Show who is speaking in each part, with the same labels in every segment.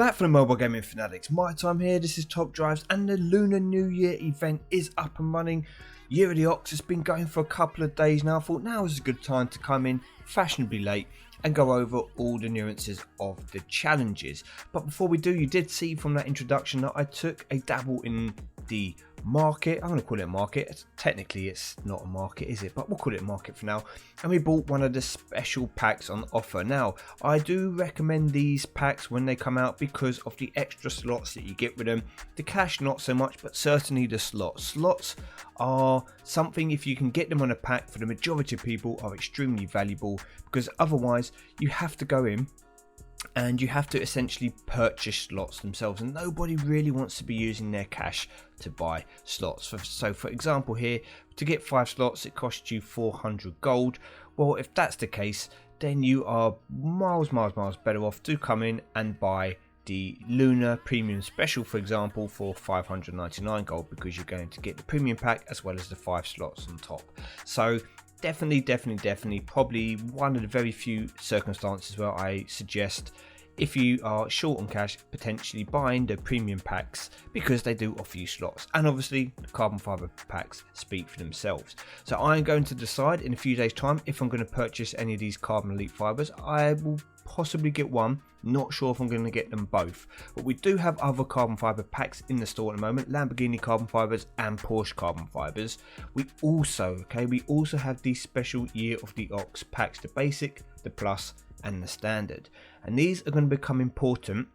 Speaker 1: back from the Mobile Gaming Fanatics. MyTyme here, this is Top Drives, and the Lunar New Year event is up and running. Year of the Ox has been going for a couple of days now. I thought now is a good time to come in fashionably late and go over all the nuances of the challenges. But before we do, you did see from that introduction that I took a dabble in the market. I'm going to call it a market. Technically it's not a market, is it? But we'll call it a market for now. And we bought one of the special packs on offer. Now I do recommend these packs when they come out because of the extra slots that you get with them. The cash not so much, but certainly the slots are something, if you can get them on a pack, for the majority of people are extremely valuable, because otherwise you have to go in and you have to essentially purchase slots themselves, and nobody really wants to be using their cash to buy slots. So for example here, to get 5 slots it costs you 400 gold. Well, if that's the case, then you are miles better off to come in and buy the Lunar Premium Special, for example, for 599 gold, because you're going to get the premium pack as well as the 5 slots on top. So definitely probably one of the very few circumstances where I suggest, if you are short on cash, potentially buying the premium packs, because they do offer you slots, and obviously the carbon fiber packs speak for themselves. So I'm going to decide in a few days time if I'm going to purchase any of these carbon elite fibers. I will possibly get one, not sure if I'm going to get them both, but we do have other carbon fiber packs in the store at the moment, Lamborghini carbon fibers and Porsche carbon fibers. We also have these special Year of the Ox packs, the basic, the plus and the standard, and these are going to become important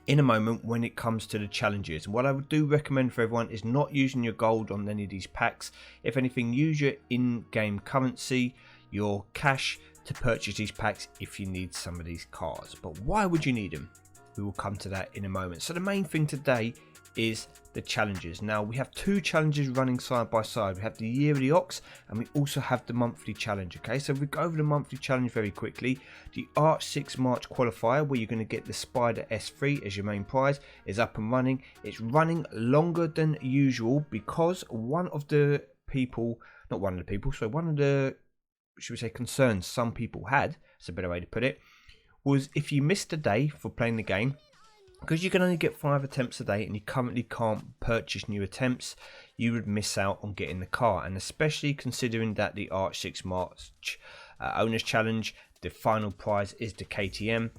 Speaker 1: in a moment when it comes to the challenges. And what I would do recommend for everyone is not using your gold on any of these packs. If anything, use your in-game currency, your cash, to purchase these packs if you need some of these cars. But why would you need them? We will come to that in a moment. So the main thing today is the challenges. Now we have 2 challenges running side by side. We have the Year of the Ox and we also have the monthly challenge. Okay, so we go over the monthly challenge very quickly. The Arch 6 March qualifier, where you're going to get the Spider S3 as your main prize, is up and running. It's running longer than usual because one of the should we say concerns some people had, that's a better way to put it, was if you missed a day for playing the game, because you can only get 5 attempts a day and you currently can't purchase new attempts, you would miss out on getting the car. And especially considering that the Arch 6 March Owners Challenge, the final prize is the KTM,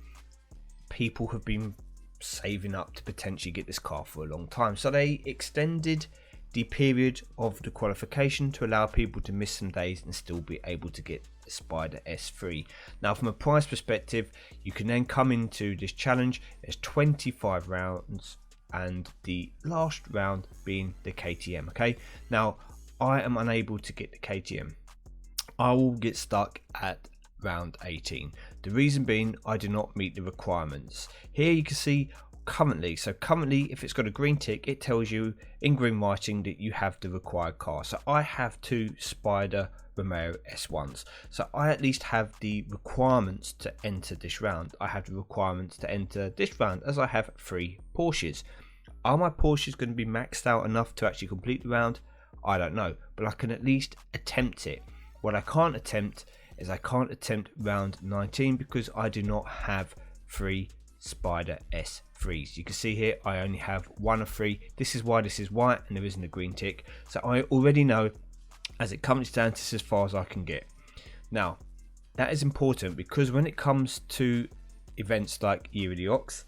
Speaker 1: people have been saving up to potentially get this car for a long time. So they extended the period of the qualification to allow people to miss some days and still be able to get the Spider S3. Now from a price perspective, you can then come into this challenge. There's 25 rounds and the last round being the KTM. Okay, now I am unable to get the KTM. I will get stuck at round 18. The reason being, I do not meet the requirements. Here you can see currently if it's got a green tick, it tells you in green writing that you have the required car. So I have 2 Spider Romeo S1s, so I at least have the requirements to enter this round. I have the requirements to enter this round as I have 3 Porsches. Are my Porsches going to be maxed out enough to actually complete the round? I don't know, but I can at least attempt it. What I can't attempt is I can't attempt round 19 because I do not have 3 Spider S3s. You can see here I only have 1 of 3. This is why this is white and there isn't a green tick. So I already know as it comes down to this as far as I can get. Now that is important because when it comes to events like Year of the Ox,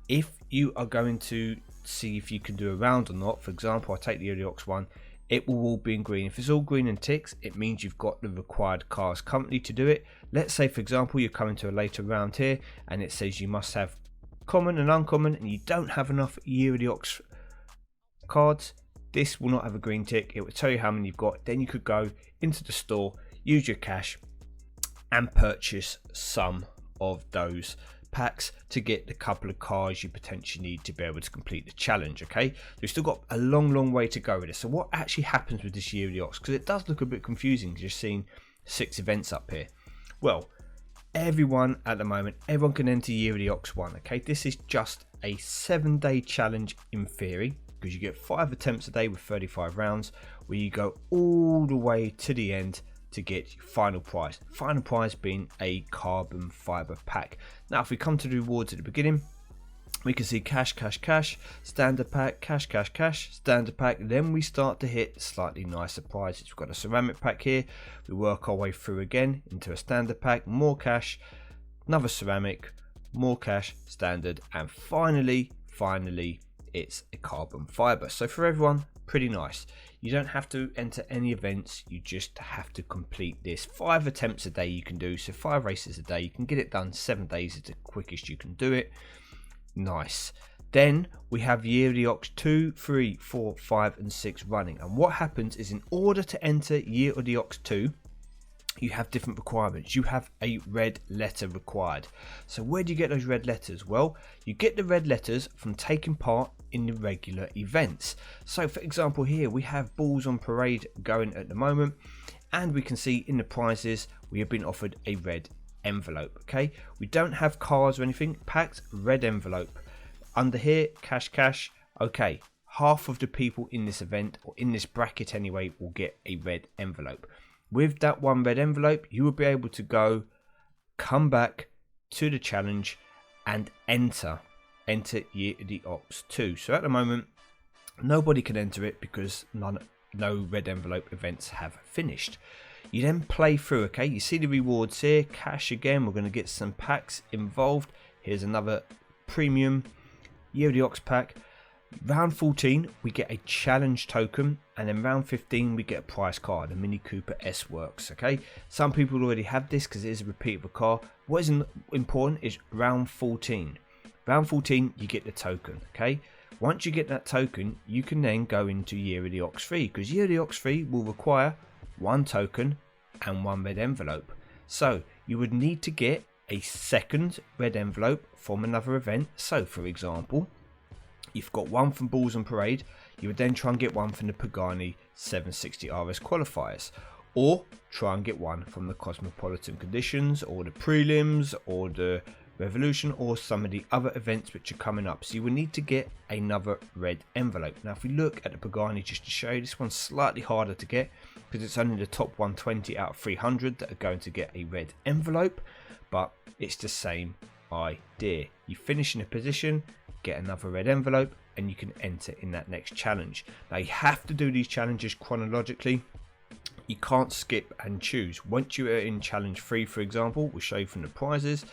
Speaker 1: if you are going to see if you can do a round or not, for example I take the Year of the Ox one, it will all be in green. If it's all green and ticks, it means you've got the required cars currently to do it. Let's say for example you're coming to a later round here and it says you must have common and uncommon and you don't have enough Year of the Ox cards. This will not have a green tick. It will tell you how many you've got. Then you could go into the store, use your cash and purchase some of those packs to get the couple of cars you potentially need to be able to complete the challenge. Okay, so we've still got a long way to go with this. So what actually happens with this Year of the Ox, because it does look a bit confusing just seeing 6 events up here. Well, everyone at the moment, everyone can enter Year of the Ox 1. Okay, this is just a 7-day challenge in theory, because you get 5 attempts a day with 35 rounds, where you go all the way to the end to get your final prize being a carbon fiber pack. Now if we come to the rewards at the beginning, we can see cash, cash, cash, standard pack, cash, cash, cash, standard pack. Then we start to hit slightly nicer prizes. We've got a ceramic pack here. We work our way through again into a standard pack, more cash, another ceramic, more cash, standard, and finally it's a carbon fiber. So for everyone, pretty nice. You don't have to enter any events, you just have to complete this. 5 attempts a day you can do, so 5 races a day. You can get it done 7 days is the quickest you can do it. Nice. Then we have Year of the Ox 2, 3, 4, 5 and 6 running, and what happens is, in order to enter Year of the Ox 2, you have different requirements. You have a red letter required. So where do you get those red letters? Well, you get the red letters from taking part in the regular events. So for example, here we have Balls on Parade going at the moment, and we can see in the prizes we have been offered a red envelope. Okay, we don't have cars or anything. Packed red envelope. Under here, cash, cash. Okay, half of the people in this event, or in this bracket anyway, will get a red envelope. With that one red envelope, you will be able to come back to the challenge and enter Year of the Ox 2. So at the moment, nobody can enter it because no red envelope events have finished. You then play through. Okay, you see the rewards here. Cash again. We're going to get some packs involved. Here's another premium Year of the Ox pack. Round 14 we get a challenge token, and then round 15 we get a prize card, a Mini Cooper S Works. Okay, some people already have this because it is a repeat of a car. What is important is round 14. Round 14 you get the token. Okay, once you get that token, you can then go into Year of the Ox 3, because Year of the Ox 3 will require 1 token and 1 red envelope. So you would need to get a second red envelope from another event. So for example, you've got 1 from Balls on Parade, you would then try and get 1 from the Pagani 760 RS qualifiers, or try and get 1 from the Cosmopolitan Conditions, or the Prelims, or the Revolution, or some of the other events which are coming up. So you will need to get another red envelope. Now if we look at the Pagani, just to show you, this one's slightly harder to get because it's only the top 120 out of 300 that are going to get a red envelope, but it's the same idea. You finish in a position, get another red envelope, and you can enter in that next challenge. Now you have to do these challenges chronologically. You can't skip and choose. Once you are in challenge 3, for example, we'll show you from the prizes.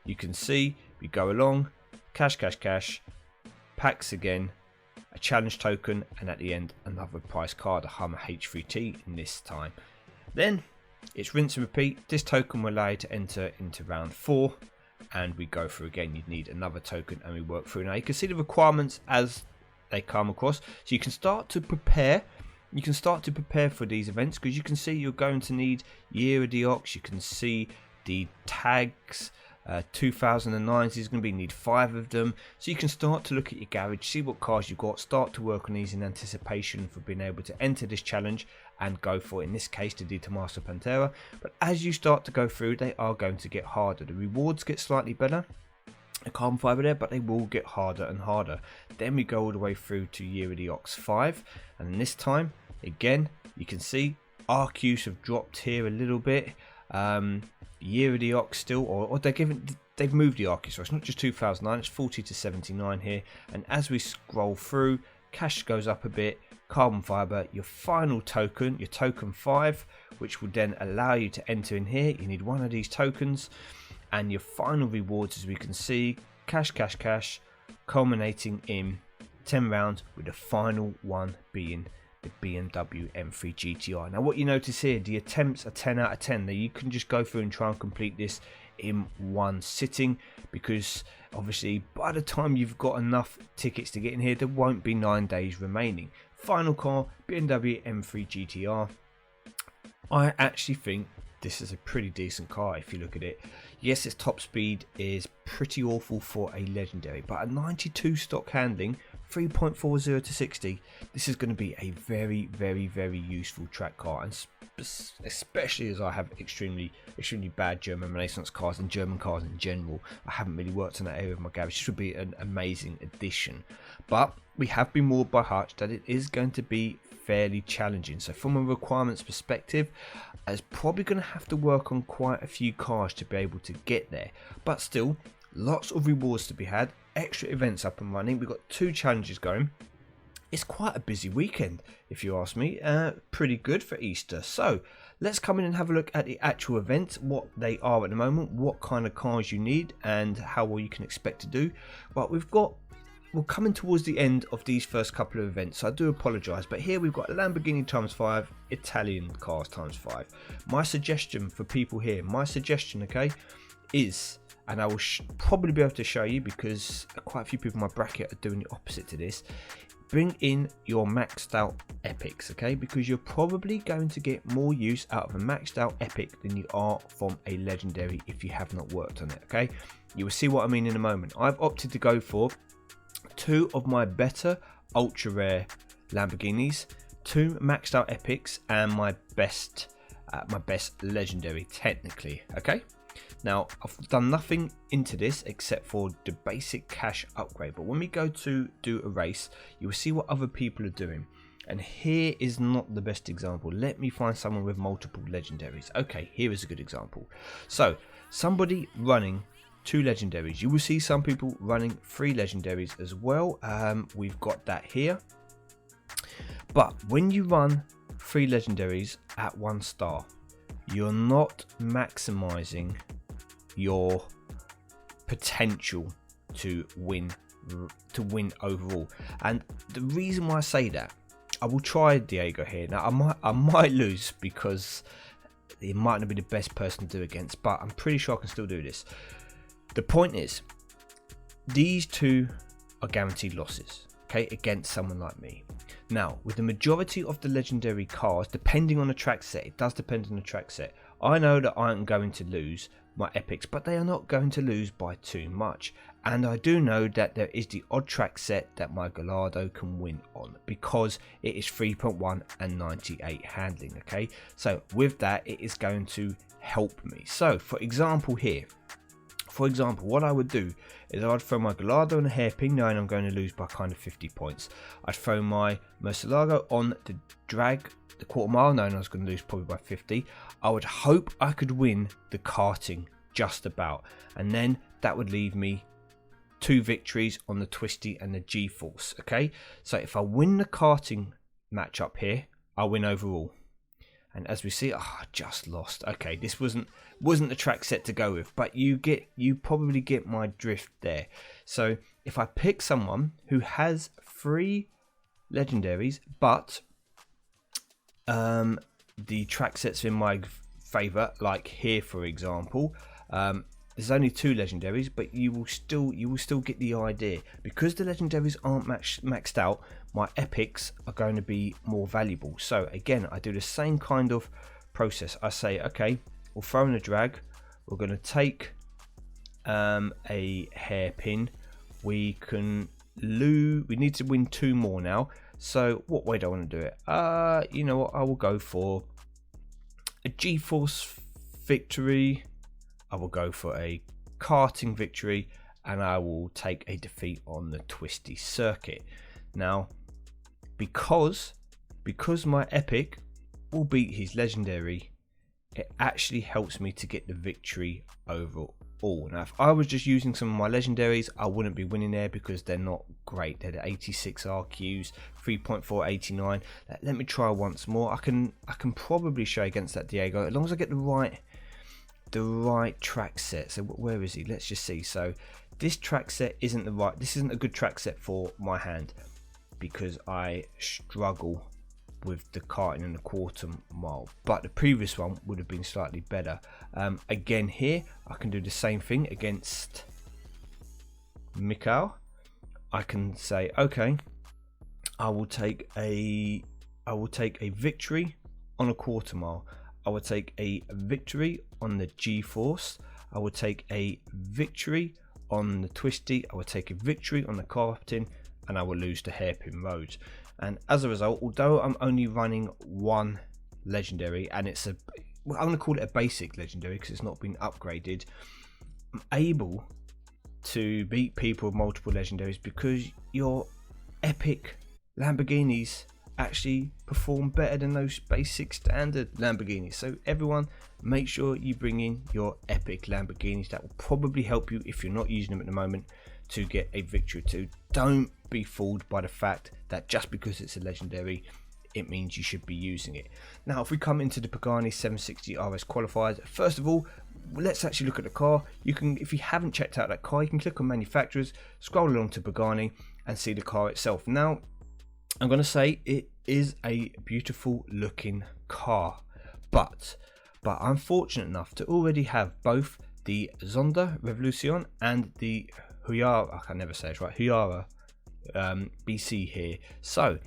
Speaker 1: You can see we go along, cash, cash, cash, packs again, a challenge token, and at the end another prize card, a Hummer H3T in this time. Then it's rinse and repeat. This token will allow you to enter into round 4, and we go through again. You'd need another token, and we work through. Now you can see the requirements as they come across, so you can start to prepare. You can start to prepare for these events, because you can see you're going to need Year of the Ox. You can see the tags. 2009s is going to need 5 of them, so you can start to look at your garage, see what cars you've got, start to work on these in anticipation for being able to enter this challenge and go for, in this case, the Tommaso Pantera. But as you start to go through, they are going to get harder. The rewards get slightly better, a carbon fiber there, but they will get harder and harder. Then we go all the way through to Year of the Ox 5, and this time again you can see RQs have dropped here a little bit. Year of the Ox still, or they've moved the RQ, so it's not just 2009, it's 40 to 79 here. And as we scroll through, cash goes up a bit, carbon fiber, your final token, your token 5, which will then allow you to enter in here. You need 1 of these tokens, and your final rewards, as we can see, cash, cash, cash, culminating in 10 rounds, with the final one being the BMW M3 GTR. Now what you notice here, the attempts are 10 out of 10. Now you can just go through and try and complete this in one sitting, because obviously by the time you've got enough tickets to get in here, there won't be 9 days remaining. Final car, BMW M3 GTR. I actually think this is a pretty decent car if you look at it. Yes, its top speed is pretty awful for a Legendary, but a 92 stock handling, 3.40 to 60, this is going to be a very, very, very useful track car, and especially as I have extremely bad German Renaissance cars and German cars in general. I haven't really worked in that area of my garage. This would be an amazing addition, but we have been warned by Hutch that it is going to be fairly challenging. So from a requirements perspective, it's probably going to have to work on quite a few cars to be able to get there, but still lots of rewards to be had. extra events up and running. We've got 2 challenges going. It's quite a busy weekend, if you ask me. Pretty good for Easter. So let's come in and have a look at the actual events, what they are at the moment, what kind of cars you need, and how well you can expect to do. But we're coming towards the end of these first couple of events, so I do apologise. But here we've got Lamborghini ×5, Italian cars ×5. My suggestion for people here, okay, is, and I will probably be able to show you because quite a few people in my bracket are doing the opposite to this. Bring in your maxed out epics, okay, because you're probably going to get more use out of a maxed out epic than you are from a legendary if you have not worked on it, okay. You will see what I mean in a moment. I've opted to go for 2 of my better ultra rare Lamborghinis, 2 maxed out epics, and my best legendary technically, okay. Now I've done nothing into this except for the basic cash upgrade, but when we go to do a race, you will see what other people are doing, and here is not the best example. Let me find someone with multiple legendaries. Okay, here is a good example. So somebody running 2 legendaries. You will see some people running 3 legendaries as well. We've got that here. But when you run 3 legendaries at 1 star, you're not maximizing your potential to win overall. And the reason why I say that, I will try Diego here. Now I might lose because he might not be the best person to do against, but I'm pretty sure I can still do this. The point is, these 2 are guaranteed losses, okay, against someone like me. Now, with the majority of the legendary cars, depending on the track set, it does depend on the track set. I know that I am going to lose my epics, but they are not going to lose by too much. And I do know that there is the odd track set that my Gallardo can win on, because it is 3.1 and 98 handling, okay. So with that, it is going to help me. So for example here, what I would do is I'd throw my Gallardo on a hairpin, knowing I'm going to lose by kind of 50 points. I'd throw my Murcielago on the drag, the quarter mile, knowing I was going to lose probably by 50. I would hope I could win the karting just about, and then that would leave me 2 victories on the twisty and the G-force, okay. So if I win the karting match up here, I win overall. And as we see, I just lost. Okay, this wasn't the track set to go with, but you probably get my drift there. So if I pick someone who has 3 legendaries, but the track sets in my favor, like here for example, there's only 2 legendaries, but you will still get the idea. Because the legendaries aren't maxed out, my epics are going to be more valuable. So again, I do the same kind of process. I say, okay, we'll throw in a drag, we're going to take a hairpin, we need to win 2 more now. So what way do I want to do it? You know what, I will go for a G-force victory, I will go for a karting victory, and I will take a defeat on the twisty circuit. Now because my epic will beat his legendary, it actually helps me to get the victory overall. Now if I was just using some of my legendaries, I wouldn't be winning there because they're not great. They're the 86 RQs, 3.489. Let me try once more. I can probably show against that Diego, as long as I get the right track set. So where is he? Let's just see. So this track set isn't this isn't a good track set for my hand, because I struggle with the karting in the quarter mile, but the previous one would have been slightly better. Again here, I can do the same thing against Mikhail. I can say, okay, I will take a victory on a quarter mile. I will take a victory on the G-force. I will take a victory on the twisty. I will take a victory on the karting, and I will lose the hairpin roads. And as a result, although I'm only running 1 legendary, and I'm going to call it a basic legendary because it's not been upgraded, I'm able to beat people with multiple legendaries because your epic Lamborghinis actually perform better than those basic standard Lamborghinis. So everyone, make sure you bring in your epic Lamborghinis. That will probably help you, if you're not using them at the moment, to get a victory or two. Don't be fooled by the fact that just because it's a legendary, it means you should be using it. Now, if we come into the Pagani 760 RS qualifiers, first of all, let's actually look at the car. You can, if you haven't checked out that car, you can click on manufacturers, scroll along to Pagani and see the car itself. Now, I'm going to say it is a beautiful looking car, but I'm fortunate enough to already have both the Zonda Revolution and the Huyara, I can never say it right, Huyara BC here. So,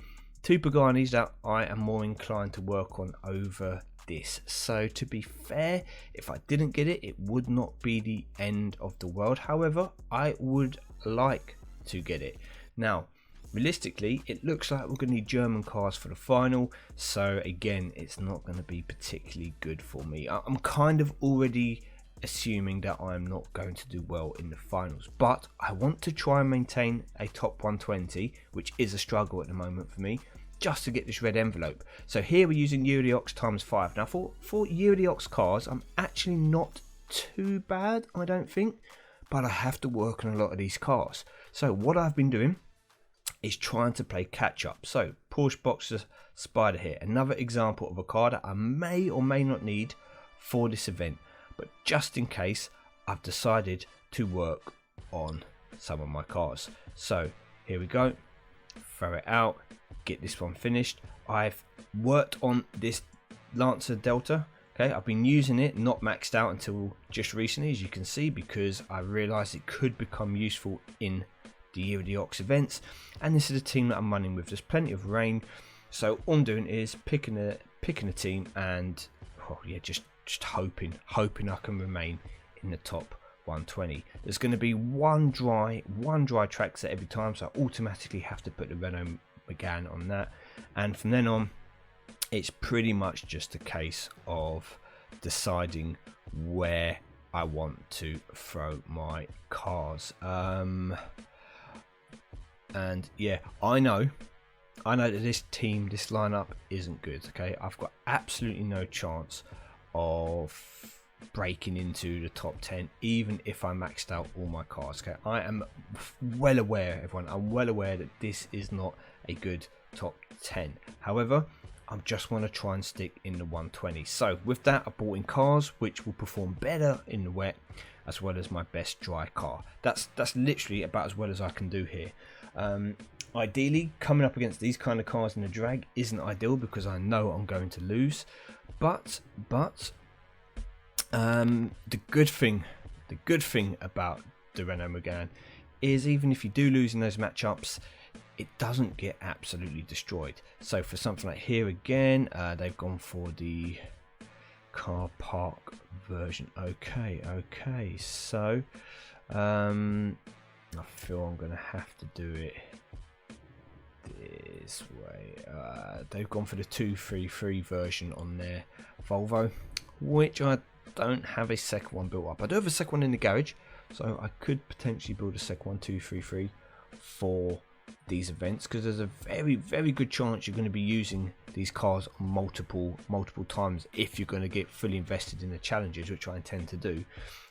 Speaker 1: two Paganis that I am more inclined to work on over this. So to be fair, if I didn't get it, it would not be the end of the world. However, I would like to get it. Now, realistically, it looks like we're going to need German cars for the final. So again, it's not going to be particularly good for me. I'm kind of already assuming that I'm not going to do well in the finals, but I want to try and maintain a top 120, which is a struggle at the moment for me, just to get this red envelope. So here we're using Year of the Ox times 5. Now for Year of the Ox cars, I'm actually not too bad, I don't think, but I have to work on a lot of these cars. So what I've been doing is trying to play catch up. So Porsche Boxer Spider here, another example of a car that I may or may not need for this event, but just in case, I've decided to work on some of my cars. So here we go, throw it out, get this one finished. I've worked on this Lancer Delta. Okay, I've been using it, not maxed out until just recently, as you can see, because I realized it could become useful in the Year of the Ox events, and this is a team that I'm running with. There's plenty of rain, so all I'm doing is picking a team, and oh yeah, just hoping I can remain in the top 120. There's going to be one dry track set every time, so I automatically have to put the Renault Megane on that, and from then on it's pretty much just a case of deciding where I want to throw my cars. And yeah, I know that this team, this lineup isn't good. Okay, I've got absolutely no chance of breaking into the top 10, even if I maxed out all my cars. Okay, I am well aware, everyone, I'm well aware that this is not a good top 10. However, I just want to try and stick in the 120. So with that, I bought in cars which will perform better in the wet, as well as my best dry car. That's literally about as well as I can do here. Ideally, coming up against these kind of cars in the drag isn't ideal because I know I'm going to lose. But the good thing about the Renault Megane is, even if you do lose in those matchups, it doesn't get absolutely destroyed. So for something like here again, they've gone for the car park version. Okay, so I feel I'm gonna have to do it this way. They've gone for the 233 version on their Volvo, which I don't have a second one built up. I do have a second one in the garage, so I could potentially build a second one 233 for these events, because there's a very good chance you're going to be using these cars multiple times if you're going to get fully invested in the challenges, which I intend to do.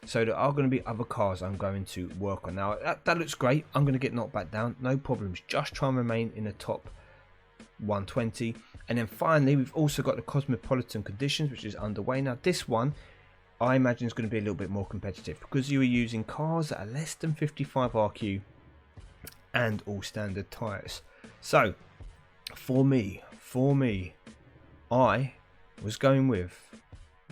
Speaker 1: So there are going to be other cars I'm going to work on. Now that looks great. I'm going to get knocked back down, no problems, just try and remain in the top 120. And then finally, we've also got the Cosmopolitan Conditions, which is underway. Now this one I imagine is going to be a little bit more competitive, because you are using cars that are less than 55 RQ and all standard tyres. So for me, I was going with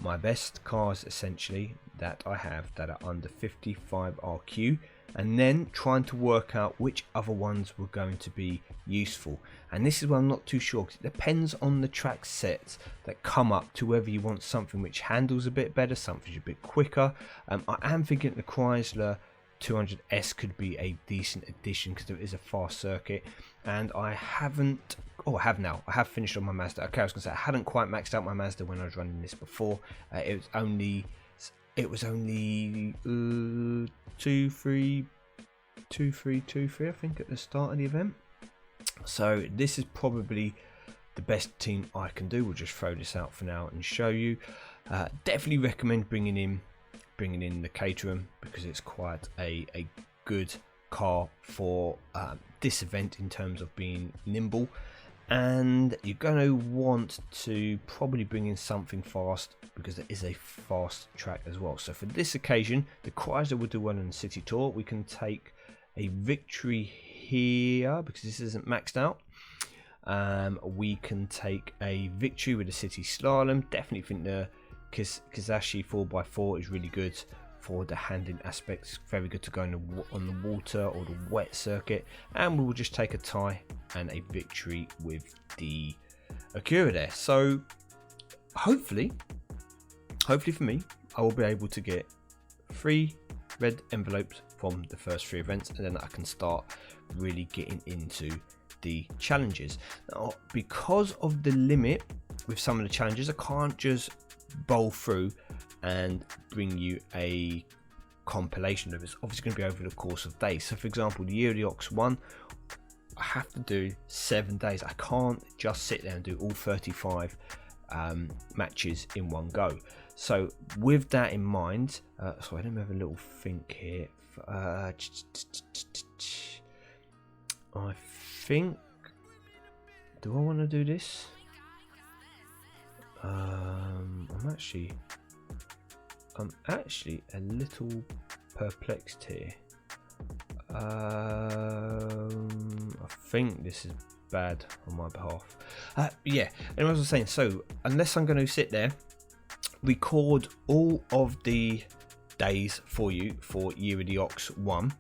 Speaker 1: my best cars essentially that I have that are under 55 RQ, and then trying to work out which other ones were going to be useful. And this is where I'm not too sure, because it depends on the track sets that come up to whether you want something which handles a bit better, something a bit quicker. I am thinking the Chrysler 200S could be a decent addition, because there is a fast circuit, and I haven't, oh I have now, I have finished on my Mazda. Okay, I was going to say I hadn't quite maxed out my Mazda when I was running this before. It was only 2.3 I think at the start of the event. So this is probably the best team I can do. We'll just throw this out for now and show you. Definitely recommend bringing in the Caterham, because it's quite a good car for this event in terms of being nimble, and you're going to want to probably bring in something fast because there is a fast track as well. So for this occasion, the Chrysler will do well on the city tour. We can take a victory here because this isn't maxed out. We can take a victory with the city slalom. Definitely think the Kizashi 4x4 is really good for the handling aspects. Very good to go on the water or the wet circuit. And we will just take a tie and a victory with the Acura there. So hopefully for me, I will be able to get 3 red envelopes from the first 3 events, and then I can start really getting into the challenges. Now, because of the limit with some of the challenges, I can't just bowl through and bring you a compilation of it. It's obviously going to be over the course of days. So for example, the Year of the Ox one, I have to do 7 days. I can't just sit there and do all 35 matches in one go. So with that in mind, so let me have a little think here. I think, do I want to do this? I'm actually a little perplexed here. I think this is bad on my behalf. Yeah, and as I was saying, so unless I'm going to sit there, record all of the days for you for Year of the Ox 1,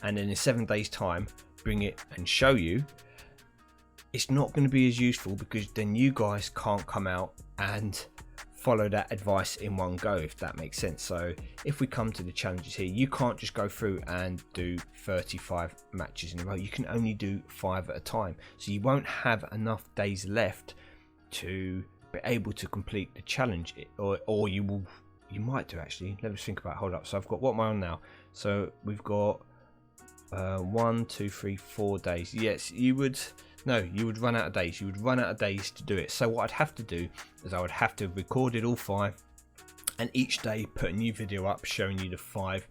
Speaker 1: and then in 7 days time bring it and show you, it's not going to be as useful because then you guys can't come out and follow that advice in one go, if that makes sense. So if we come to the challenges here, you can't just go through and do 35 matches in a row. You can only do 5 at a time, so you won't have enough days left to be able to complete the challenge, or you might do actually. Let me think about it. Hold up. So I've got, what am I on now? So we've got 1 2 3 4 days. Yes, you would run out of days. You would run out of days to do it. So what I'd have to do is I would have to have recorded all 5, and each day put a new video up showing you the 5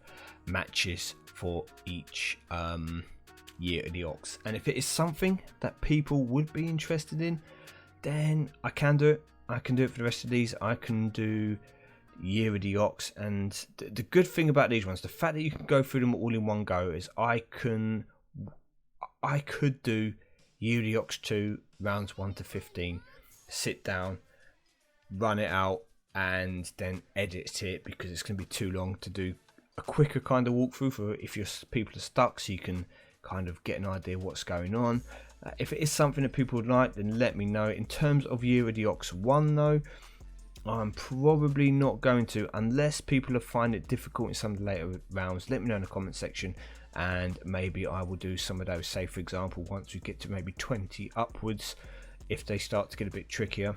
Speaker 1: matches for each Year of the Ox. And if it is something that people would be interested in, then I can do it. I can do it for the rest of these. I can do Year of the Ox, and the good thing about these ones, the fact that you can go through them all in one go, is I could do Year of the Ox 2 rounds 1 to 15, sit down, run it out, and then edit it, because it's going to be too long to do a quicker kind of walkthrough for if your people are stuck, so you can kind of get an idea of what's going on. If it is something that people would like, then let me know. In terms of Year of the Ox 1 though, I'm probably not going to, unless people find it difficult in some of the later rounds. Let me know in the comment section, and maybe I will do some of those. Say for example, once we get to maybe 20 upwards, if they start to get a bit trickier,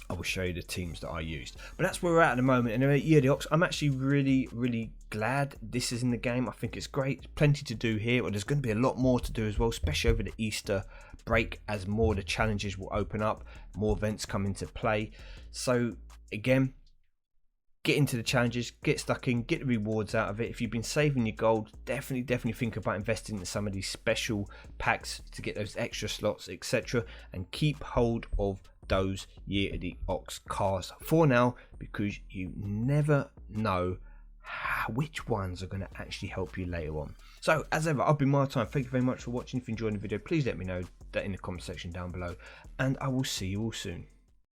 Speaker 1: I will show you the teams that I used. But that's where we're at the moment. And Year of the Ox, I'm actually really glad this is in the game. I think it's great. Plenty to do here. Well, there's going to be a lot more to do as well, especially over the Easter break, as more of the challenges will open up, more events come into play. So again, get into the challenges, get stuck in, get the rewards out of it. If you've been saving your gold, definitely think about investing in some of these special packs to get those extra slots, etc. And keep hold of those Year of the Ox cars for now, because you never know which ones are going to actually help you later on. So as ever, I've been MyTyme. Thank you very much for watching. If you enjoyed the video, please let me know that in the comment section down below, and I will see you all soon.